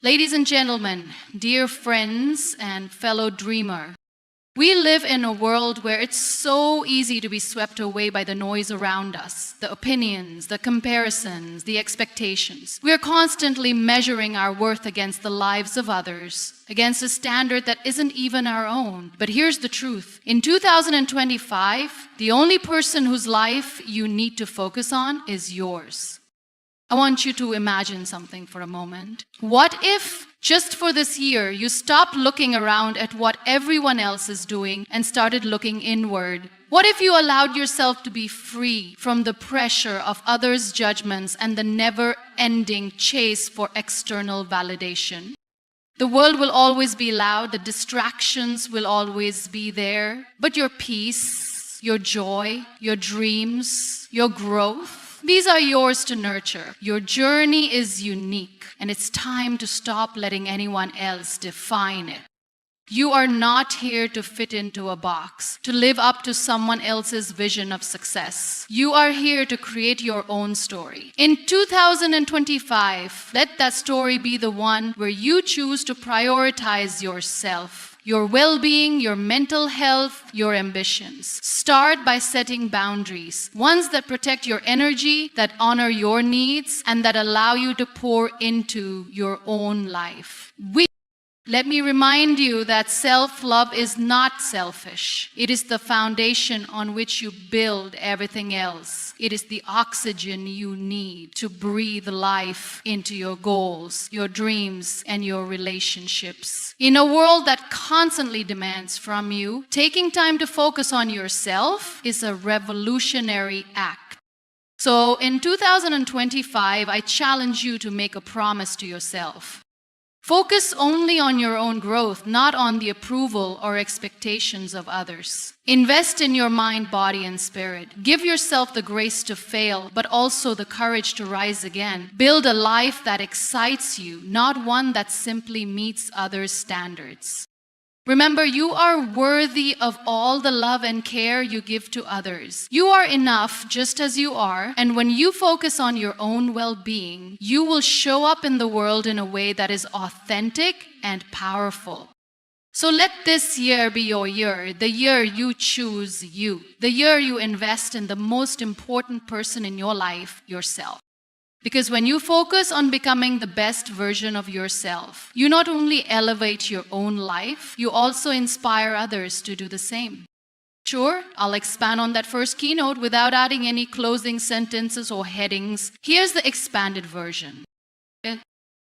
Ladies and gentlemen, dear friends and fellow dreamer, we live in a world where it's so easy to be swept away by the noise around us, the opinions, the comparisons, the expectations. We are constantly measuring our worth against the lives of others, against a standard that isn't even our own. But here's the truth. In 2025, the only person whose life you need to focus on is yours. I want you to imagine something for a moment. What if, just for this year, you stopped looking around at what everyone else is doing and started looking inward? What if you allowed yourself to be free from the pressure of others' judgments and the never-ending chase for external validation? The world will always be loud, the distractions will always be there, but your peace, your joy, your dreams, your growth, these are yours to nurture. Your journey is unique, and it's time to stop letting anyone else define it. You are not here to fit into a box, to live up to someone else's vision of success. You are here to create your own story. In 2025, let that story be the one where you choose to prioritize yourself, your well-being, your mental health, your ambitions. Start by setting boundaries, ones that protect your energy, that honor your needs, and that allow you to pour into your own life. Let me remind you that self-love is not selfish. It is the foundation on which you build everything else. It is the oxygen you need to breathe life into your goals, your dreams, and your relationships. In a world that constantly demands from you, taking time to focus on yourself is a revolutionary act. So in 2025, I challenge you to make a promise to yourself. Focus only on your own growth, not on the approval or expectations of others. Invest in your mind, body, and spirit. Give yourself the grace to fail, but also the courage to rise again. Build a life that excites you, not one that simply meets others' standards. Remember, you are worthy of all the love and care you give to others. You are enough just as you are, and when you focus on your own well-being, you will show up in the world in a way that is authentic and powerful. So let this year be your year, the year you choose you, the year you invest in the most important person in your life, yourself. Because when you focus on becoming the best version of yourself, you not only elevate your own life, you also inspire others to do the same. Sure, I'll expand on that first keynote without adding any closing sentences or headings. Here's the expanded version.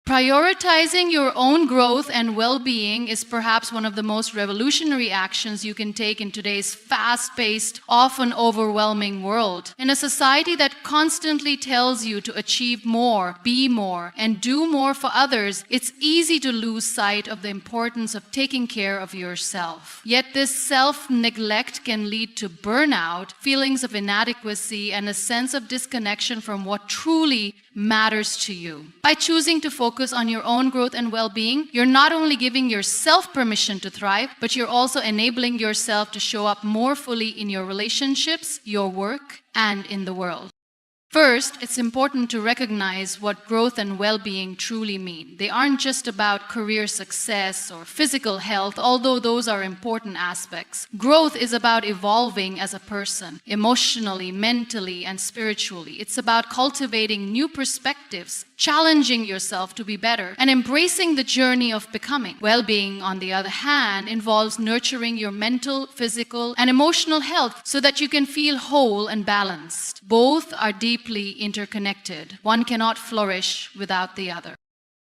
Prioritizing your own growth and well-being is perhaps one of the most revolutionary actions you can take in today's fast-paced, often overwhelming world. In a society that constantly tells you to achieve more, be more, and do more for others, it's easy to lose sight of the importance of taking care of yourself. Yet this self-neglect can lead to burnout, feelings of inadequacy, and a sense of disconnection from what truly matters to you. By choosing to focus on your own growth and well-being, you're not only giving yourself permission to thrive, but you're also enabling yourself to show up more fully in your relationships, your work, and in the world. First, it's important to recognize what growth and well-being truly mean. They aren't just about career success or physical health, although those are important aspects. Growth is about evolving as a person, emotionally, mentally, and spiritually. It's about cultivating new perspectives, challenging yourself to be better, and embracing the journey of becoming. Well-being, on the other hand, involves nurturing your mental, physical, and emotional health so that you can feel whole and balanced. Both are deeply interconnected. One cannot flourish without the other.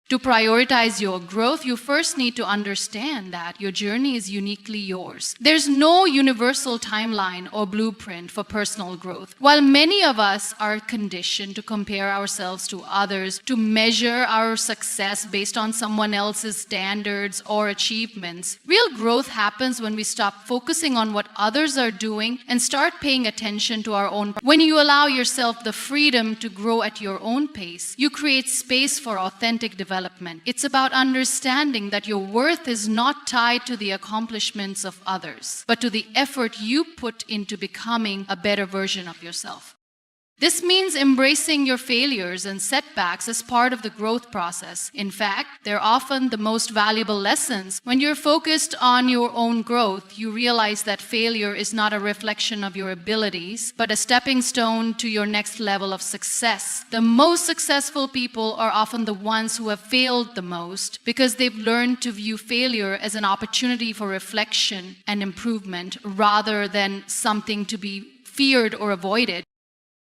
To prioritize your growth, you first need to understand that your journey is uniquely yours. There's no universal timeline or blueprint for personal growth. While many of us are conditioned to compare ourselves to others, to measure our success based on someone else's standards or achievements, real growth happens when we stop focusing on what others are doing and start paying attention to our own. When you allow yourself the freedom to grow at your own pace, you create space for authentic development. It's about understanding that your worth is not tied to the accomplishments of others, but to the effort you put into becoming a better version of yourself. This means embracing your failures and setbacks as part of the growth process. In fact, they're often the most valuable lessons. When you're focused on your own growth, you realize that failure is not a reflection of your abilities, but a stepping stone to your next level of success. The most successful people are often the ones who have failed the most because they've learned to view failure as an opportunity for reflection and improvement rather than something to be feared or avoided.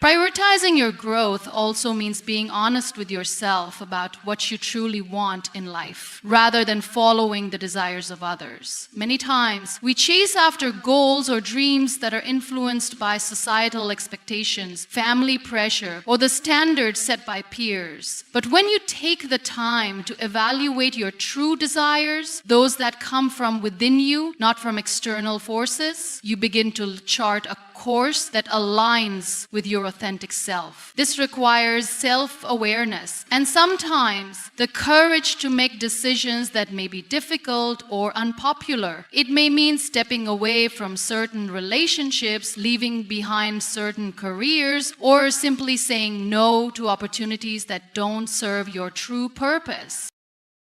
Prioritizing your growth also means being honest with yourself about what you truly want in life, rather than following the desires of others. Many times, we chase after goals or dreams that are influenced by societal expectations, family pressure, or the standards set by peers. But when you take the time to evaluate your true desires, those that come from within you, not from external forces, you begin to chart a course that aligns with your authentic self. This requires self-awareness and sometimes the courage to make decisions that may be difficult or unpopular. It may mean stepping away from certain relationships, leaving behind certain careers, or simply saying no to opportunities that don't serve your true purpose.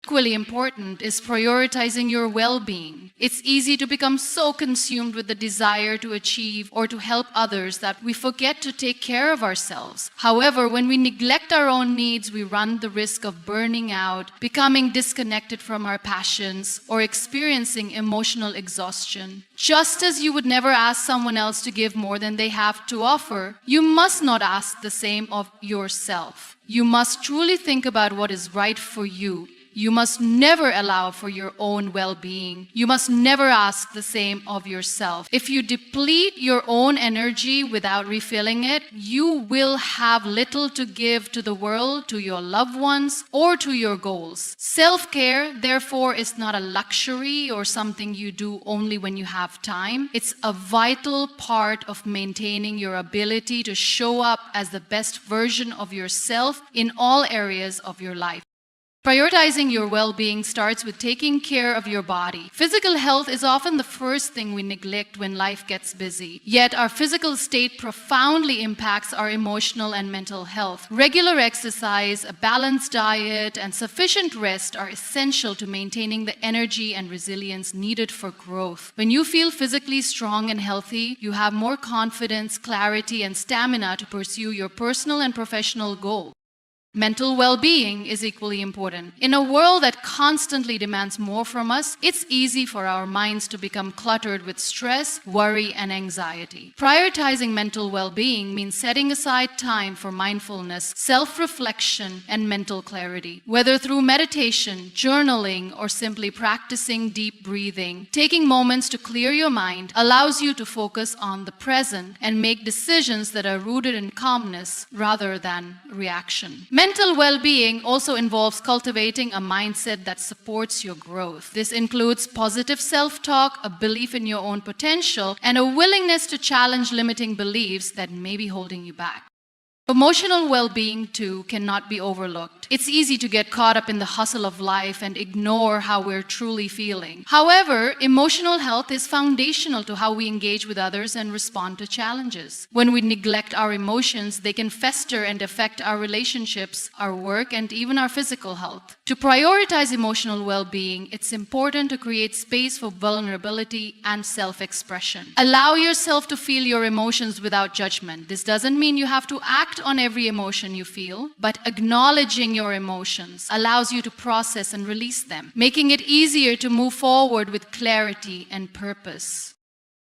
Equally important is prioritizing your well-being. It's easy to become so consumed with the desire to achieve or to help others that we forget to take care of ourselves. However, when we neglect our own needs, we run the risk of burning out, becoming disconnected from our passions, or experiencing emotional exhaustion. Just as you would never ask someone else to give more than they have to offer, you must not ask the same of yourself. You must truly think about what is right for you. You must never allow for your own well-being. You must never ask the same of yourself. If you deplete your own energy without refilling it, you will have little to give to the world, to your loved ones, or to your goals. Self-care, therefore, is not a luxury or something you do only when you have time. It's a vital part of maintaining your ability to show up as the best version of yourself in all areas of your life. Prioritizing your well-being starts with taking care of your body. Physical health is often the first thing we neglect when life gets busy. Yet our physical state profoundly impacts our emotional and mental health. Regular exercise, a balanced diet, and sufficient rest are essential to maintaining the energy and resilience needed for growth. When you feel physically strong and healthy, you have more confidence, clarity, and stamina to pursue your personal and professional goals. Mental well-being is equally important. In a world that constantly demands more from us, it's easy for our minds to become cluttered with stress, worry, and anxiety. Prioritizing mental well-being means setting aside time for mindfulness, self-reflection, and mental clarity. Whether through meditation, journaling, or simply practicing deep breathing, taking moments to clear your mind allows you to focus on the present and make decisions that are rooted in calmness rather than reaction. Mental well-being also involves cultivating a mindset that supports your growth. This includes positive self-talk, a belief in your own potential, and a willingness to challenge limiting beliefs that may be holding you back. Emotional well-being, too, cannot be overlooked. It's easy to get caught up in the hustle of life and ignore how we're truly feeling. However, emotional health is foundational to how we engage with others and respond to challenges. When we neglect our emotions, they can fester and affect our relationships, our work, and even our physical health. To prioritize emotional well-being, it's important to create space for vulnerability and self-expression. Allow yourself to feel your emotions without judgment. This doesn't mean you have to act on every emotion you feel, but acknowledging your emotions allows you to process and release them, making it easier to move forward with clarity and purpose.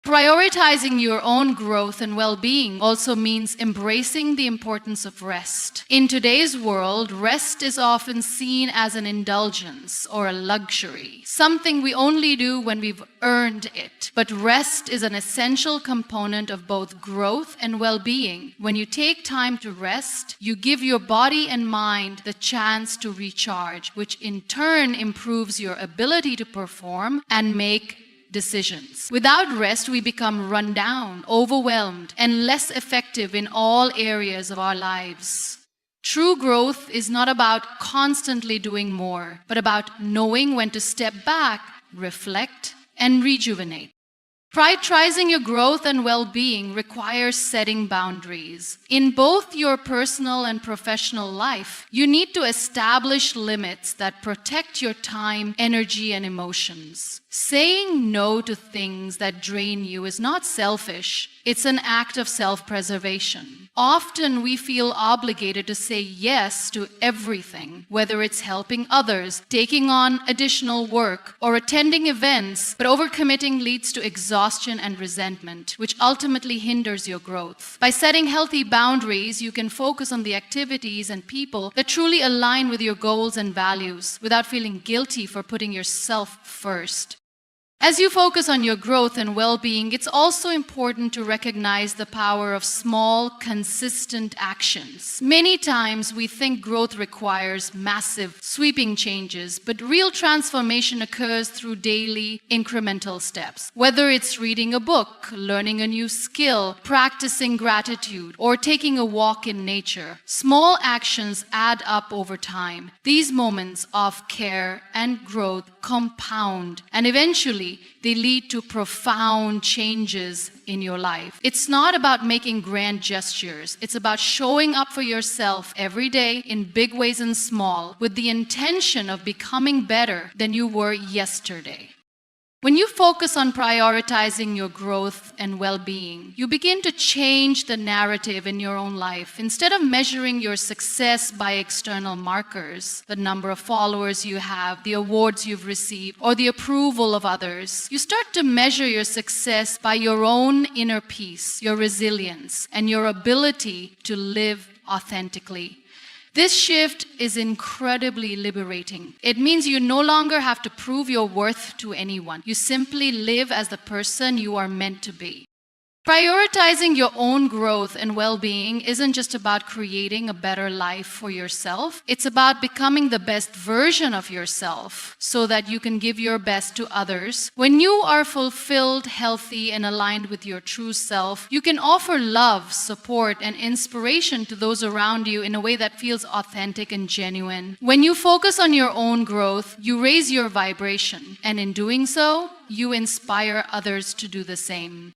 Prioritizing your own growth and well-being also means embracing the importance of rest. In today's world, rest is often seen as an indulgence or a luxury, something we only do when we've earned it. But rest is an essential component of both growth and well-being. When you take time to rest, you give your body and mind the chance to recharge, which in turn improves your ability to perform and make decisions. Without rest, we become run down, overwhelmed, and less effective in all areas of our lives. True growth is not about constantly doing more, but about knowing when to step back, reflect, and rejuvenate. Prioritizing your growth and well-being requires setting boundaries. In both your personal and professional life, you need to establish limits that protect your time, energy, and emotions. Saying no to things that drain you is not selfish. It's an act of self-preservation. Often we feel obligated to say yes to everything, whether it's helping others, taking on additional work, or attending events, but overcommitting leads to exhaustion and resentment, which ultimately hinders your growth. By setting healthy boundaries, you can focus on the activities and people that truly align with your goals and values without feeling guilty for putting yourself first. As you focus on your growth and well-being, it's also important to recognize the power of small, consistent actions. Many times we think growth requires massive, sweeping changes, but real transformation occurs through daily, incremental steps. Whether it's reading a book, learning a new skill, practicing gratitude, or taking a walk in nature, small actions add up over time. These moments of care and growth compound, and eventually they lead to profound changes in your life. It's not about making grand gestures. It's about showing up for yourself every day in big ways and small, with the intention of becoming better than you were yesterday. When you focus on prioritizing your growth and well-being, you begin to change the narrative in your own life. Instead of measuring your success by external markers, the number of followers you have, the awards you've received, or the approval of others, you start to measure your success by your own inner peace, your resilience, and your ability to live authentically. This shift is incredibly liberating. It means you no longer have to prove your worth to anyone. You simply live as the person you are meant to be. Prioritizing your own growth and well-being isn't just about creating a better life for yourself. It's about becoming the best version of yourself so that you can give your best to others. When you are fulfilled, healthy, and aligned with your true self, you can offer love, support, and inspiration to those around you in a way that feels authentic and genuine. When you focus on your own growth, you raise your vibration, and in doing so, you inspire others to do the same.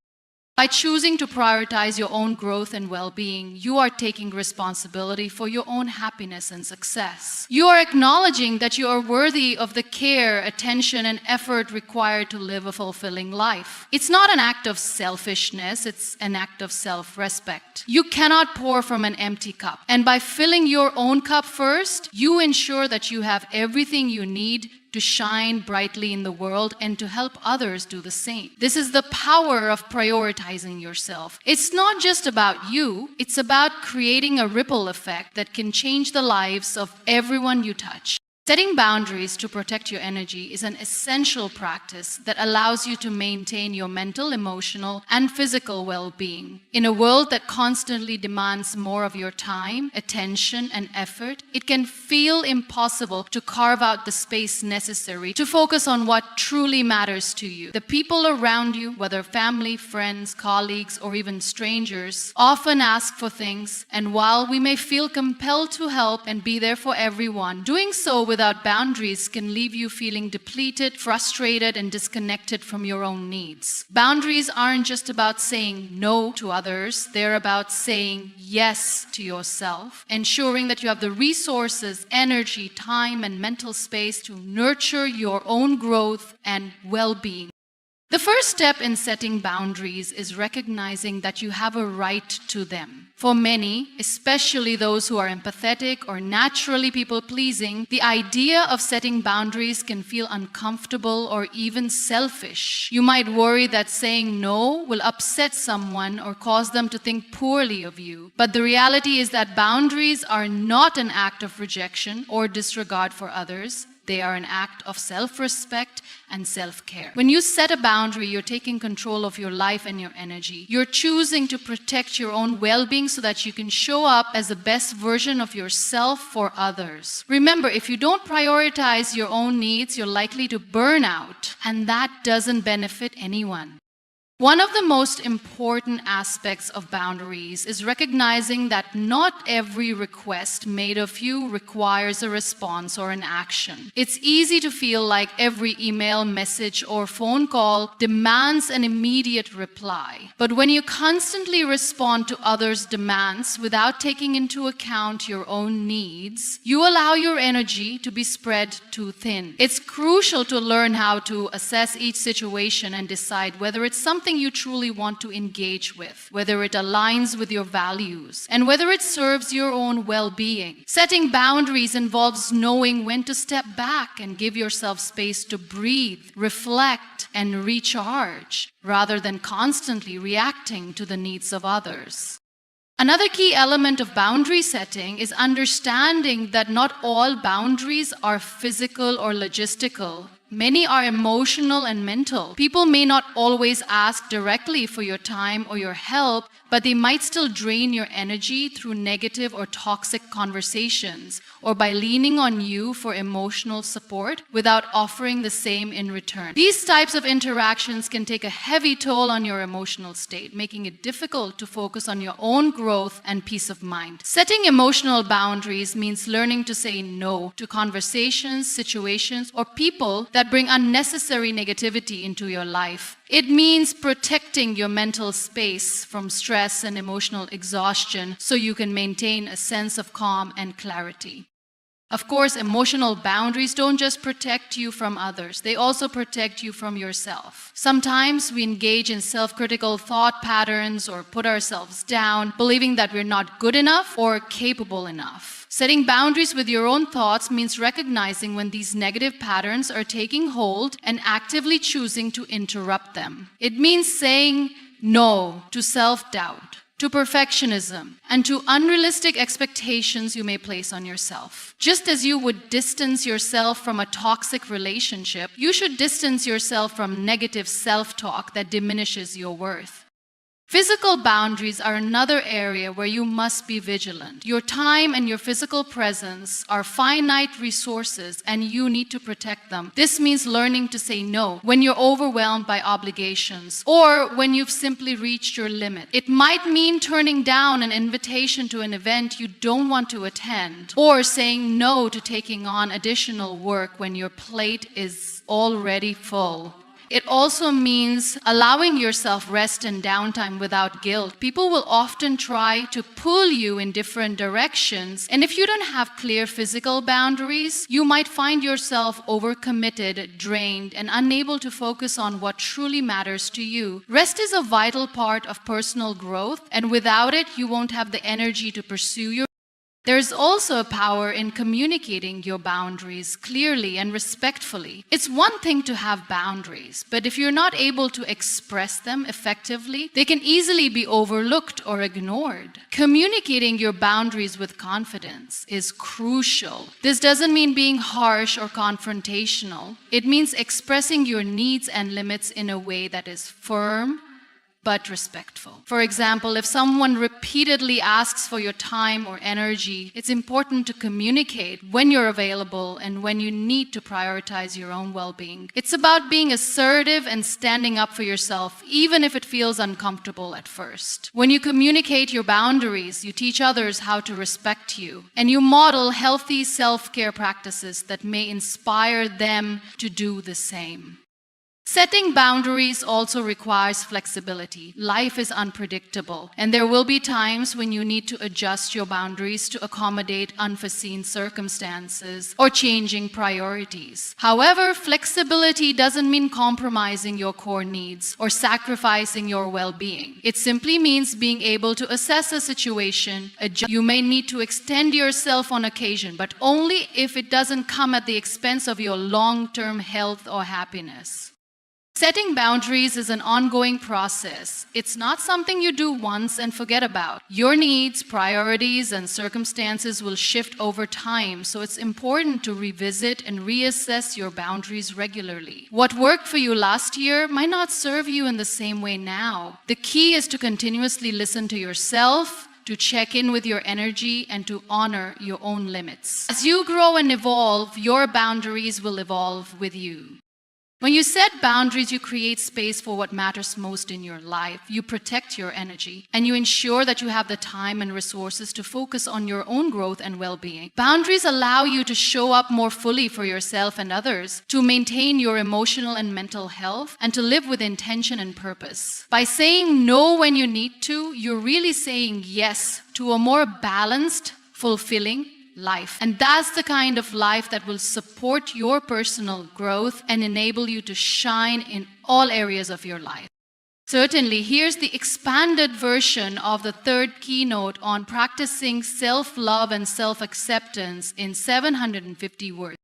By choosing to prioritize your own growth and well-being, you are taking responsibility for your own happiness and success. You are acknowledging that you are worthy of the care, attention, and effort required to live a fulfilling life. It's not an act of selfishness, it's an act of self-respect. You cannot pour from an empty cup. And by filling your own cup first, you ensure that you have everything you need to shine brightly in the world and to help others do the same. This is the power of prioritizing yourself. It's not just about you, it's about creating a ripple effect that can change the lives of everyone you touch. Setting boundaries to protect your energy is an essential practice that allows you to maintain your mental, emotional, and physical well-being. In a world that constantly demands more of your time, attention, and effort, it can feel impossible to carve out the space necessary to focus on what truly matters to you. The people around you, whether family, friends, colleagues, or even strangers, often ask for things, and while we may feel compelled to help and be there for everyone, doing so without boundaries can leave you feeling depleted, frustrated, and disconnected from your own needs. Boundaries aren't just about saying no to others, they're about saying yes to yourself, ensuring that you have the resources, energy, time, and mental space to nurture your own growth and well-being. The first step in setting boundaries is recognizing that you have a right to them. For many, especially those who are empathetic or naturally people-pleasing, the idea of setting boundaries can feel uncomfortable or even selfish. You might worry that saying no will upset someone or cause them to think poorly of you. But the reality is that boundaries are not an act of rejection or disregard for others. They are an act of self-respect and self-care. When you set a boundary, you're taking control of your life and your energy. You're choosing to protect your own well-being so that you can show up as the best version of yourself for others. Remember, if you don't prioritize your own needs, you're likely to burn out, and that doesn't benefit anyone. One of the most important aspects of boundaries is recognizing that not every request made of you requires a response or an action. It's easy to feel like every email, message, or phone call demands an immediate reply. But when you constantly respond to others' demands without taking into account your own needs, you allow your energy to be spread too thin. It's crucial to learn how to assess each situation and decide whether it's something you truly want to engage with, whether it aligns with your values, and whether it serves your own well-being. Setting boundaries involves knowing when to step back and give yourself space to breathe, reflect, and recharge, rather than constantly reacting to the needs of others. Another key element of boundary setting is understanding that not all boundaries are physical or logistical. Many are emotional and mental. People may not always ask directly for your time or your help, but they might still drain your energy through negative or toxic conversations or by leaning on you for emotional support without offering the same in return. These types of interactions can take a heavy toll on your emotional state, making it difficult to focus on your own growth and peace of mind. Setting emotional boundaries means learning to say no to conversations, situations, or people that bring unnecessary negativity into your life. It means protecting your mental space from stress and emotional exhaustion so you can maintain a sense of calm and clarity. Of course, emotional boundaries don't just protect you from others, they also protect you from yourself. Sometimes we engage in self-critical thought patterns or put ourselves down, believing that we're not good enough or capable enough. Setting boundaries with your own thoughts means recognizing when these negative patterns are taking hold and actively choosing to interrupt them. It means saying no to self-doubt, to perfectionism, and to unrealistic expectations you may place on yourself. Just as you would distance yourself from a toxic relationship, you should distance yourself from negative self-talk that diminishes your worth. Physical boundaries are another area where you must be vigilant. Your time and your physical presence are finite resources and you need to protect them. This means learning to say no when you're overwhelmed by obligations or when you've simply reached your limit. It might mean turning down an invitation to an event you don't want to attend or saying no to taking on additional work when your plate is already full. It also means allowing yourself rest and downtime without guilt. People will often try to pull you in different directions, and if you don't have clear physical boundaries, you might find yourself overcommitted, drained, and unable to focus on what truly matters to you. Rest is a vital part of personal growth, and without it, you won't have the energy to pursue your There's also a power in communicating your boundaries clearly and respectfully. It's one thing to have boundaries, but if you're not able to express them effectively, they can easily be overlooked or ignored. Communicating your boundaries with confidence is crucial. This doesn't mean being harsh or confrontational. It means expressing your needs and limits in a way that is firm, but respectful. For example, if someone repeatedly asks for your time or energy, it's important to communicate when you're available and when you need to prioritize your own well-being. It's about being assertive and standing up for yourself, even if it feels uncomfortable at first. When you communicate your boundaries, you teach others how to respect you, and you model healthy self-care practices that may inspire them to do the same. Setting boundaries also requires flexibility. Life is unpredictable, and there will be times when you need to adjust your boundaries to accommodate unforeseen circumstances or changing priorities. However, flexibility doesn't mean compromising your core needs or sacrificing your well-being. It simply means being able to assess a situation, adjust. You may need to extend yourself on occasion, but only if it doesn't come at the expense of your long-term health or happiness. Setting boundaries is an ongoing process. It's not something you do once and forget about. Your needs, priorities, and circumstances will shift over time, so it's important to revisit and reassess your boundaries regularly. What worked for you last year might not serve you in the same way now. The key is to continuously listen to yourself, to check in with your energy, and to honor your own limits. As you grow and evolve, your boundaries will evolve with you. When you set boundaries, you create space for what matters most in your life. You protect your energy, and you ensure that you have the time and resources to focus on your own growth and well-being. Boundaries allow you to show up more fully for yourself and others, to maintain your emotional and mental health, and to live with intention and purpose. By saying no when you need to, you're really saying yes to a more balanced, fulfilling life. And that's the kind of life that will support your personal growth and enable you to shine in all areas of your life. Certainly, here's the expanded version of the third keynote on practicing self-love and self-acceptance in 750 words.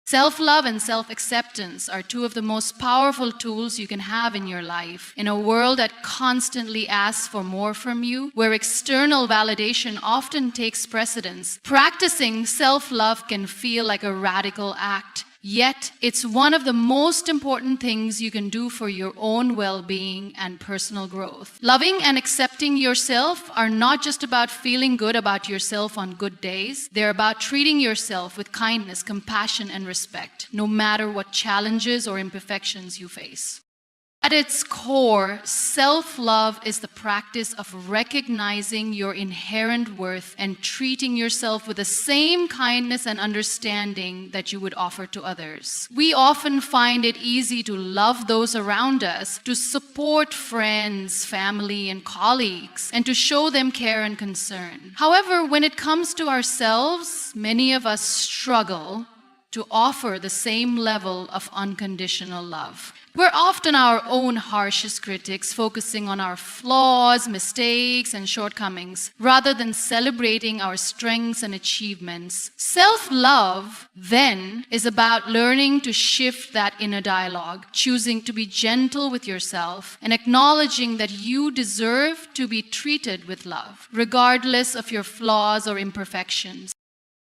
Self-love and self-acceptance are two of the most powerful tools you can have in your life. In a world that constantly asks for more from you, where external validation often takes precedence, practicing self-love can feel like a radical act. Yet, it's one of the most important things you can do for your own well-being and personal growth. Loving and accepting yourself are not just about feeling good about yourself on good days. They're about treating yourself with kindness, compassion, and respect, no matter what challenges or imperfections you face. At its core, self-love is the practice of recognizing your inherent worth and treating yourself with the same kindness and understanding that you would offer to others. We often find it easy to love those around us, to support friends, family, and colleagues, and to show them care and concern. However, when it comes to ourselves, many of us struggle to offer the same level of unconditional love. We're often our own harshest critics, focusing on our flaws, mistakes, and shortcomings, rather than celebrating our strengths and achievements. Self-love, then, is about learning to shift that inner dialogue, choosing to be gentle with yourself, and acknowledging that you deserve to be treated with love, regardless of your flaws or imperfections.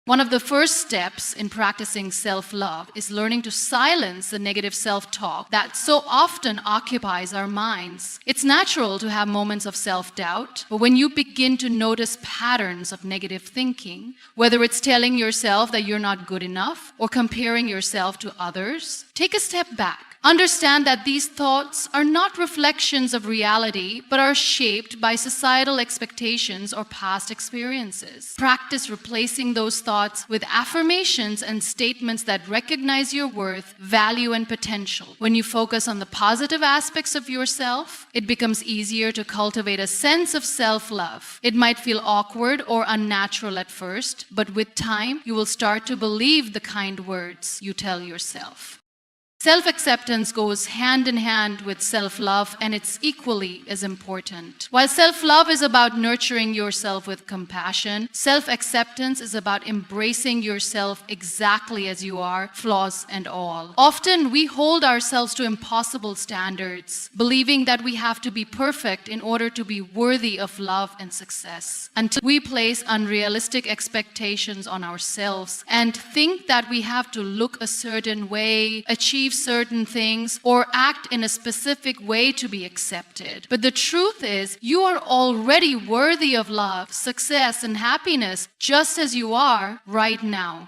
One of the first steps in practicing self-love is learning to silence the negative self-talk that so often occupies our minds. It's natural to have moments of self-doubt, but when you begin to notice patterns of negative thinking, whether it's telling yourself that you're not good enough or comparing yourself to others, take a step back. Understand that these thoughts are not reflections of reality, but are shaped by societal expectations or past experiences. Practice replacing those thoughts with affirmations and statements that recognize your worth, value, and potential. When you focus on the positive aspects of yourself, it becomes easier to cultivate a sense of self-love. It might feel awkward or unnatural at first, but with time, you will start to believe the kind words you tell yourself. Self-acceptance goes hand in hand with self-love, and it's equally as important. While self-love is about nurturing yourself with compassion, self-acceptance is about embracing yourself exactly as you are, flaws and all. Often we hold ourselves to impossible standards, believing that we have to be perfect in order to be worthy of love and success. Until we place unrealistic expectations on ourselves and think that we have to look a certain way, achieve certain things, or act in a specific way to be accepted. But the truth is, you are already worthy of love, success, and happiness just as you are right now.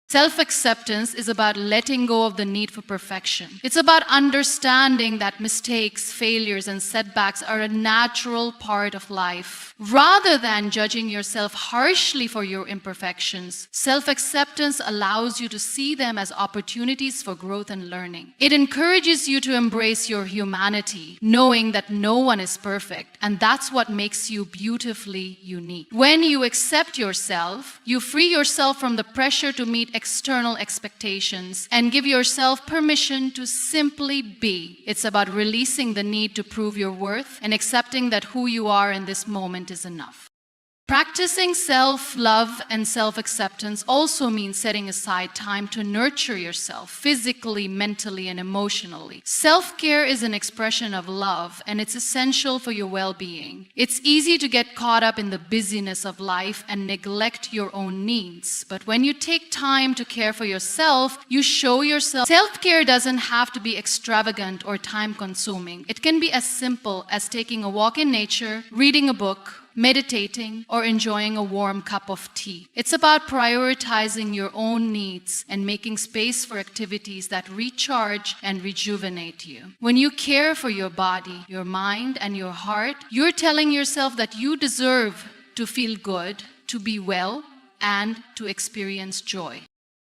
Self-acceptance is about letting go of the need for perfection. It's about understanding that mistakes, failures, and setbacks are a natural part of life. Rather than judging yourself harshly for your imperfections, self-acceptance allows you to see them as opportunities for growth and learning. It encourages you to embrace your humanity, knowing that no one is perfect, and that's what makes you beautifully unique. When you accept yourself, you free yourself from the pressure to meet external expectations and give yourself permission to simply be. It's about releasing the need to prove your worth and accepting that who you are in this moment is enough. Practicing self-love and self-acceptance also means setting aside time to nurture yourself physically, mentally, and emotionally. Self-care is an expression of love, and it's essential for your well-being. It's easy to get caught up in the busyness of life and neglect your own needs. But when you take time to care for yourself, you show yourself. Self-care doesn't have to be extravagant or time-consuming. It can be as simple as taking a walk in nature, reading a book, meditating, or enjoying a warm cup of tea. It's about prioritizing your own needs and making space for activities that recharge and rejuvenate you. When you care for your body, your mind, and your heart, you're telling yourself that you deserve to feel good, to be well, and to experience joy.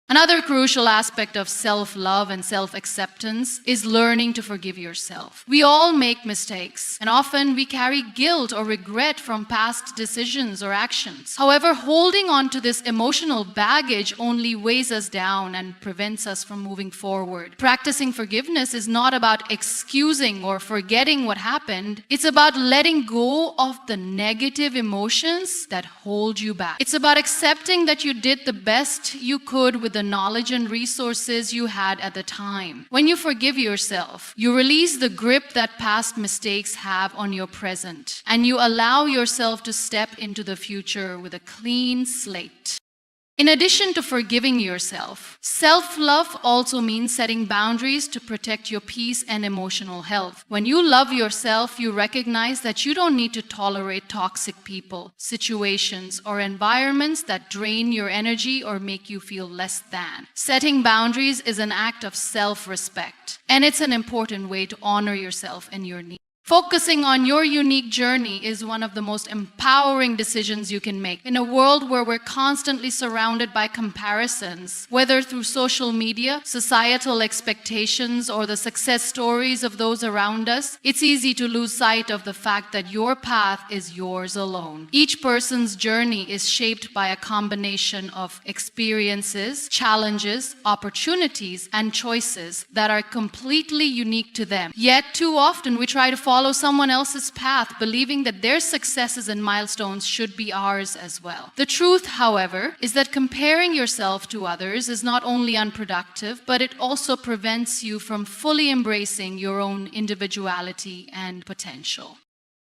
Another crucial aspect of self-love and self-acceptance is learning to forgive yourself. We all make mistakes, and often we carry guilt or regret from past decisions or actions. However, holding on to this emotional baggage only weighs us down and prevents us from moving forward. Practicing forgiveness is not about excusing or forgetting what happened. It's about letting go of the negative emotions that hold you back. It's about accepting that you did the best you could with the knowledge and resources you had at the time. When you forgive yourself, you release the grip that past mistakes have on your present, and you allow yourself to step into the future with a clean slate. In addition to forgiving yourself, self-love also means setting boundaries to protect your peace and emotional health. When you love yourself, you recognize that you don't need to tolerate toxic people, situations, or environments that drain your energy or make you feel less than. Setting boundaries is an act of self-respect, and it's an important way to honor yourself and your needs. Focusing on your unique journey is one of the most empowering decisions you can make. In a world where we're constantly surrounded by comparisons, whether through social media, societal expectations, or the success stories of those around us, it's easy to lose sight of the fact that your path is yours alone. Each person's journey is shaped by a combination of experiences, challenges, opportunities, and choices that are completely unique to them. Yet, too often we try to follow someone else's path, believing that their successes and milestones should be ours as well. The truth, however, is that comparing yourself to others is not only unproductive, but it also prevents you from fully embracing your own individuality and potential.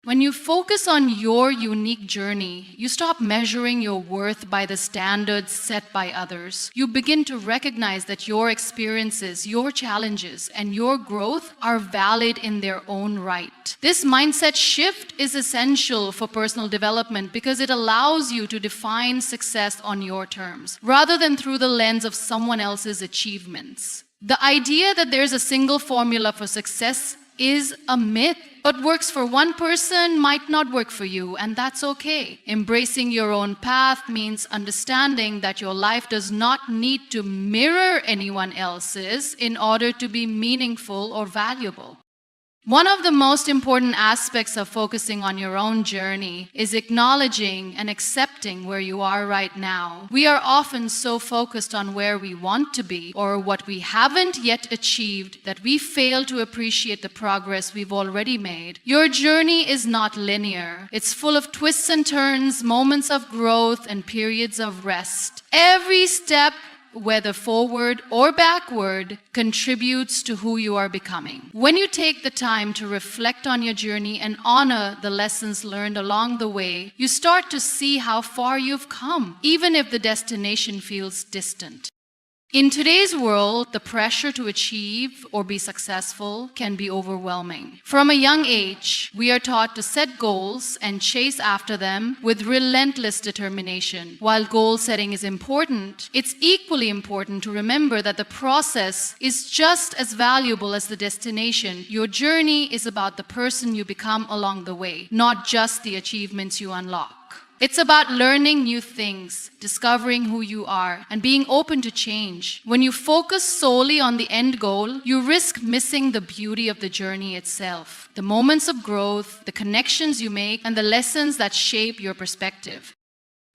When you focus on your unique journey, you stop measuring your worth by the standards set by others. You begin to recognize that your experiences, your challenges, and your growth are valid in their own right. This mindset shift is essential for personal development because it allows you to define success on your terms, rather than through the lens of someone else's achievements. The idea that there's a single formula for success is a myth. What works for one person might not work for you, and that's okay. Embracing your own path means understanding that your life does not need to mirror anyone else's in order to be meaningful or valuable. One of the most important aspects of focusing on your own journey is acknowledging and accepting where you are right now. We are often so focused on where we want to be or what we haven't yet achieved that we fail to appreciate the progress we've already made. Your journey is not linear. It's full of twists and turns, moments of growth, and periods of rest. Every step, whether forward or backward, contributes to who you are becoming. When you take the time to reflect on your journey and honor the lessons learned along the way, you start to see how far you've come, even if the destination feels distant. In today's world, the pressure to achieve or be successful can be overwhelming. From a young age, we are taught to set goals and chase after them with relentless determination. While goal setting is important, it's equally important to remember that the process is just as valuable as the destination. Your journey is about the person you become along the way, not just the achievements you unlock. It's about learning new things, discovering who you are, and being open to change. When you focus solely on the end goal, you risk missing the beauty of the journey itself, the moments of growth, the connections you make, and the lessons that shape your perspective.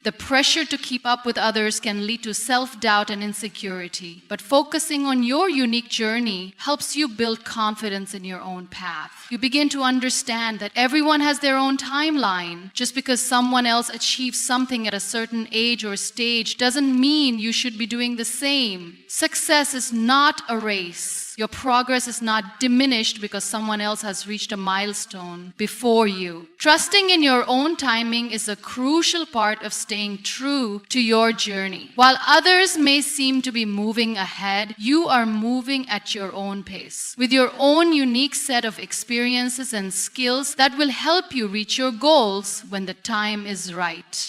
The pressure to keep up with others can lead to self-doubt and insecurity, but focusing on your unique journey helps you build confidence in your own path. You begin to understand that everyone has their own timeline. Just because someone else achieves something at a certain age or stage doesn't mean you should be doing the same. Success is not a race. Your progress is not diminished because someone else has reached a milestone before you. Trusting in your own timing is a crucial part of staying true to your journey. While others may seem to be moving ahead, you are moving at your own pace, with your own unique set of experiences and skills that will help you reach your goals when the time is right.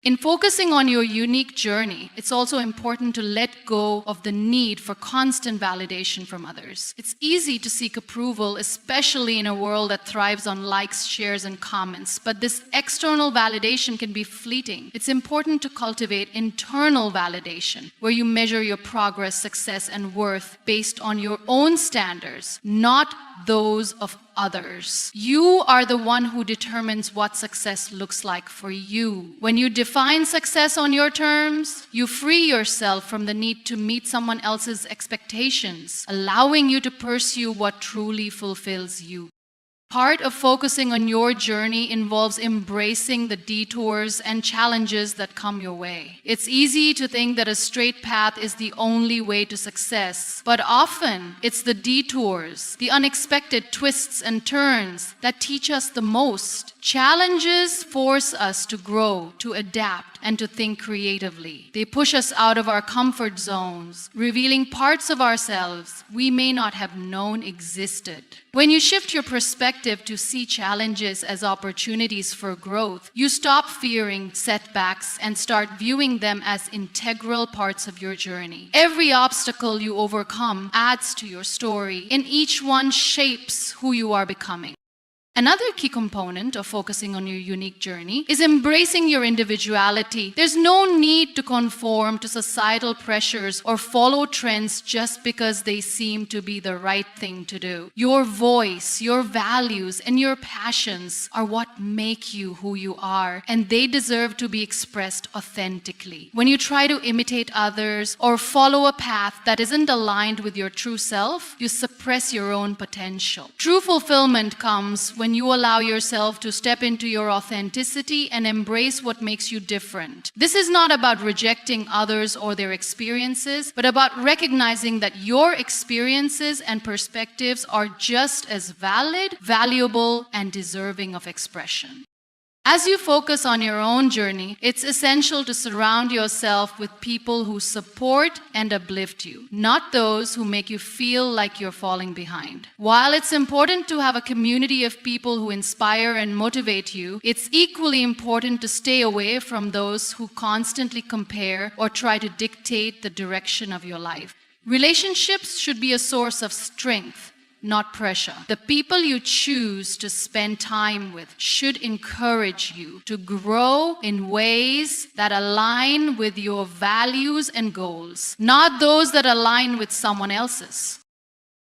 In focusing on your unique journey, it's also important to let go of the need for constant validation from others. It's easy to seek approval, especially in a world that thrives on likes, shares, and comments, but this external validation can be fleeting. It's important to cultivate internal validation, where you measure your progress, success, and worth based on your own standards, not those of others. You are the one who determines what success looks like for you. When you define success on your terms, you free yourself from the need to meet someone else's expectations, allowing you to pursue what truly fulfills you. Part of focusing on your journey involves embracing the detours and challenges that come your way. It's easy to think that a straight path is the only way to success, but often it's the detours, the unexpected twists and turns that teach us the most. Challenges force us to grow, to adapt, and to think creatively. They push us out of our comfort zones, revealing parts of ourselves we may not have known existed. When you shift your perspective to see challenges as opportunities for growth, you stop fearing setbacks and start viewing them as integral parts of your journey. Every obstacle you overcome adds to your story, and each one shapes who you are becoming. Another key component of focusing on your unique journey is embracing your individuality. There's no need to conform to societal pressures or follow trends just because they seem to be the right thing to do. Your voice, your values, and your passions are what make you who you are, and they deserve to be expressed authentically. When you try to imitate others or follow a path that isn't aligned with your true self, you suppress your own potential. True fulfillment comes when you allow yourself to step into your authenticity and embrace what makes you different. This is not about rejecting others or their experiences, but about recognizing that your experiences and perspectives are just as valid, valuable, and deserving of expression. As you focus on your own journey, it's essential to surround yourself with people who support and uplift you, not those who make you feel like you're falling behind. While it's important to have a community of people who inspire and motivate you, it's equally important to stay away from those who constantly compare or try to dictate the direction of your life. Relationships should be a source of strength, not pressure. The people you choose to spend time with should encourage you to grow in ways that align with your values and goals, not those that align with someone else's.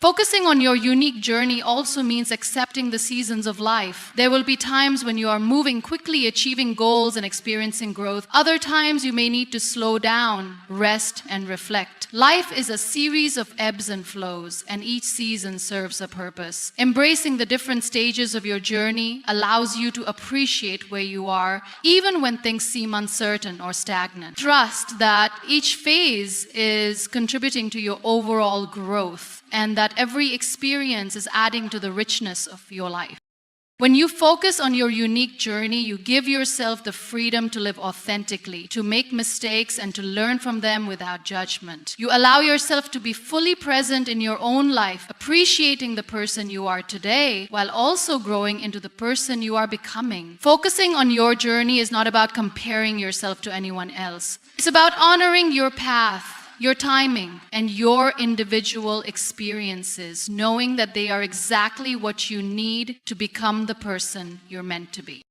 Focusing on your unique journey also means accepting the seasons of life. There will be times when you are moving quickly, achieving goals and experiencing growth. Other times you may need to slow down, rest, and reflect. Life is a series of ebbs and flows, and each season serves a purpose. Embracing the different stages of your journey allows you to appreciate where you are, even when things seem uncertain or stagnant. Trust that each phase is contributing to your overall growth, and that every experience is adding to the richness of your life. When you focus on your unique journey, you give yourself the freedom to live authentically, to make mistakes, and to learn from them without judgment. You allow yourself to be fully present in your own life, appreciating the person you are today, while also growing into the person you are becoming. Focusing on your journey is not about comparing yourself to anyone else. It's about honoring your path, your timing, and your individual experiences, knowing that they are exactly what you need to become the person you're meant to be.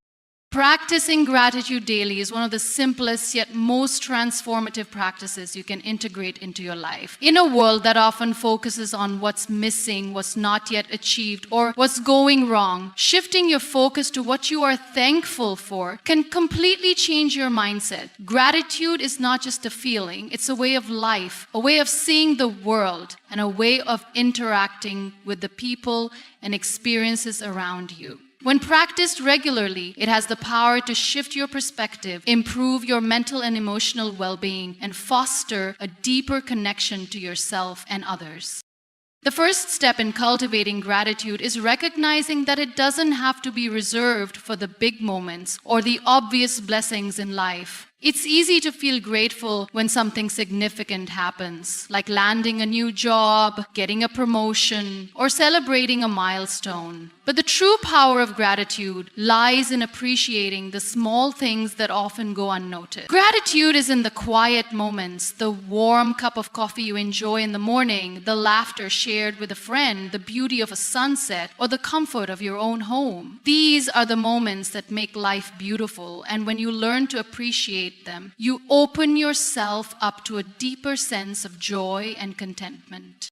Practicing gratitude daily is one of the simplest yet most transformative practices you can integrate into your life. In a world that often focuses on what's missing, what's not yet achieved, or what's going wrong, shifting your focus to what you are thankful for can completely change your mindset. Gratitude is not just a feeling, it's a way of life, a way of seeing the world, and a way of interacting with the people and experiences around you. When practiced regularly, it has the power to shift your perspective, improve your mental and emotional well-being, and foster a deeper connection to yourself and others. The first step in cultivating gratitude is recognizing that it doesn't have to be reserved for the big moments or the obvious blessings in life. It's easy to feel grateful when something significant happens, like landing a new job, getting a promotion, or celebrating a milestone. But the true power of gratitude lies in appreciating the small things that often go unnoticed. Gratitude is in the quiet moments, the warm cup of coffee you enjoy in the morning, the laughter shared with a friend, the beauty of a sunset, or the comfort of your own home. These are the moments that make life beautiful, and when you learn to appreciate them, you open yourself up to a deeper sense of joy and contentment.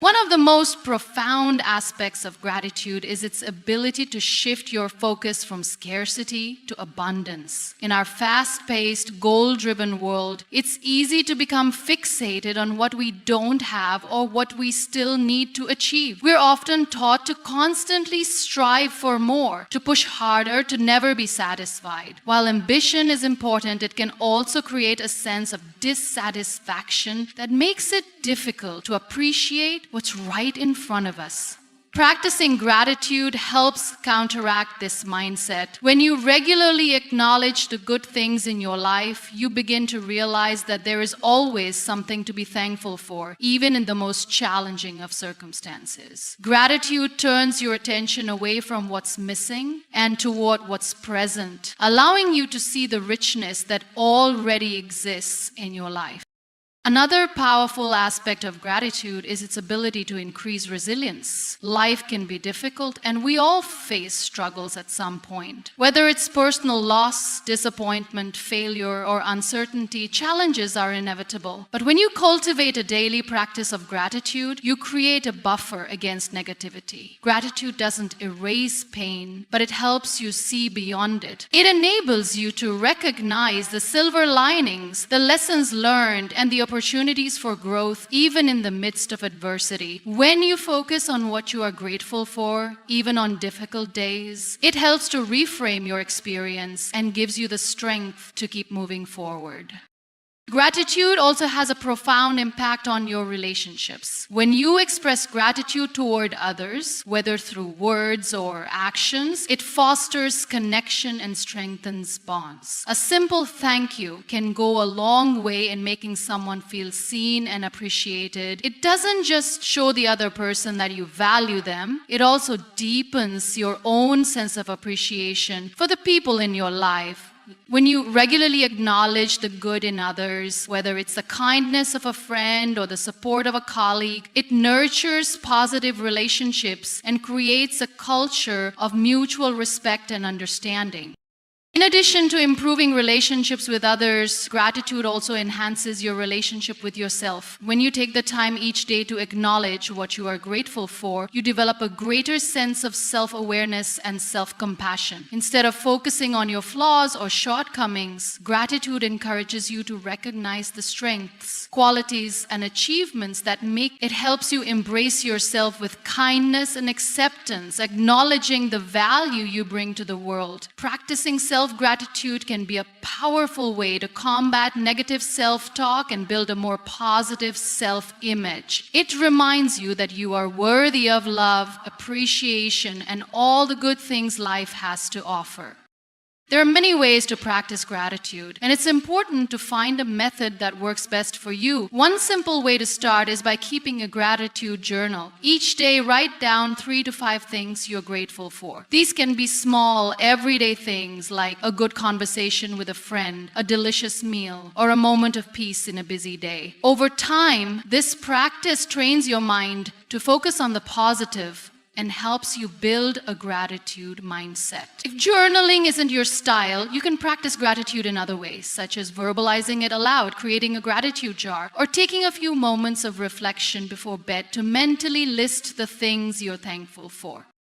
One of the most profound aspects of gratitude is its ability to shift your focus from scarcity to abundance. In our fast-paced, goal-driven world, it's easy to become fixated on what we don't have or what we still need to achieve. We're often taught to constantly strive for more, to push harder, to never be satisfied. While ambition is important, it can also create a sense of dissatisfaction that makes it difficult to appreciate what's right in front of us. Practicing gratitude helps counteract this mindset. When you regularly acknowledge the good things in your life, you begin to realize that there is always something to be thankful for, even in the most challenging of circumstances. Gratitude turns your attention away from what's missing and toward what's present, allowing you to see the richness that already exists in your life. Another powerful aspect of gratitude is its ability to increase resilience. Life can be difficult, and we all face struggles at some point. Whether it's personal loss, disappointment, failure, or uncertainty, challenges are inevitable. But when you cultivate a daily practice of gratitude, you create a buffer against negativity. Gratitude doesn't erase pain, but it helps you see beyond it. It enables you to recognize the silver linings, the lessons learned, and the opportunities for growth even in the midst of adversity. When you focus on what you are grateful for, even on difficult days, it helps to reframe your experience and gives you the strength to keep moving forward. Gratitude also has a profound impact on your relationships. When you express gratitude toward others, whether through words or actions, it fosters connection and strengthens bonds. A simple thank you can go a long way in making someone feel seen and appreciated. It doesn't just show the other person that you value them, it also deepens your own sense of appreciation for the people in your life. When you regularly acknowledge the good in others, whether it's the kindness of a friend or the support of a colleague, it nurtures positive relationships and creates a culture of mutual respect and understanding. In addition to improving relationships with others, gratitude also enhances your relationship with yourself. When you take the time each day to acknowledge what you are grateful for, you develop a greater sense of self-awareness and self-compassion. Instead of focusing on your flaws or shortcomings, gratitude encourages you to recognize the strengths, qualities, and achievements that make it helps you embrace yourself with kindness and acceptance, acknowledging the value you bring to the world. Practicing self-gratitude can be a powerful way to combat negative self-talk and build a more positive self-image. It reminds you that you are worthy of love, appreciation, and all the good things life has to offer. There are many ways to practice gratitude, and it's important to find a method that works best for you. One simple way to start is by keeping a gratitude journal. Each day, write down 3 to 5 things you're grateful for. These can be small, everyday things like a good conversation with a friend, a delicious meal, or a moment of peace in a busy day. Over time, this practice trains your mind to focus on the positive and helps you build a gratitude mindset. If journaling isn't your style, you can practice gratitude in other ways, such as verbalizing it aloud, creating a gratitude jar, or taking a few moments of reflection before bed to mentally list the things you're thankful for.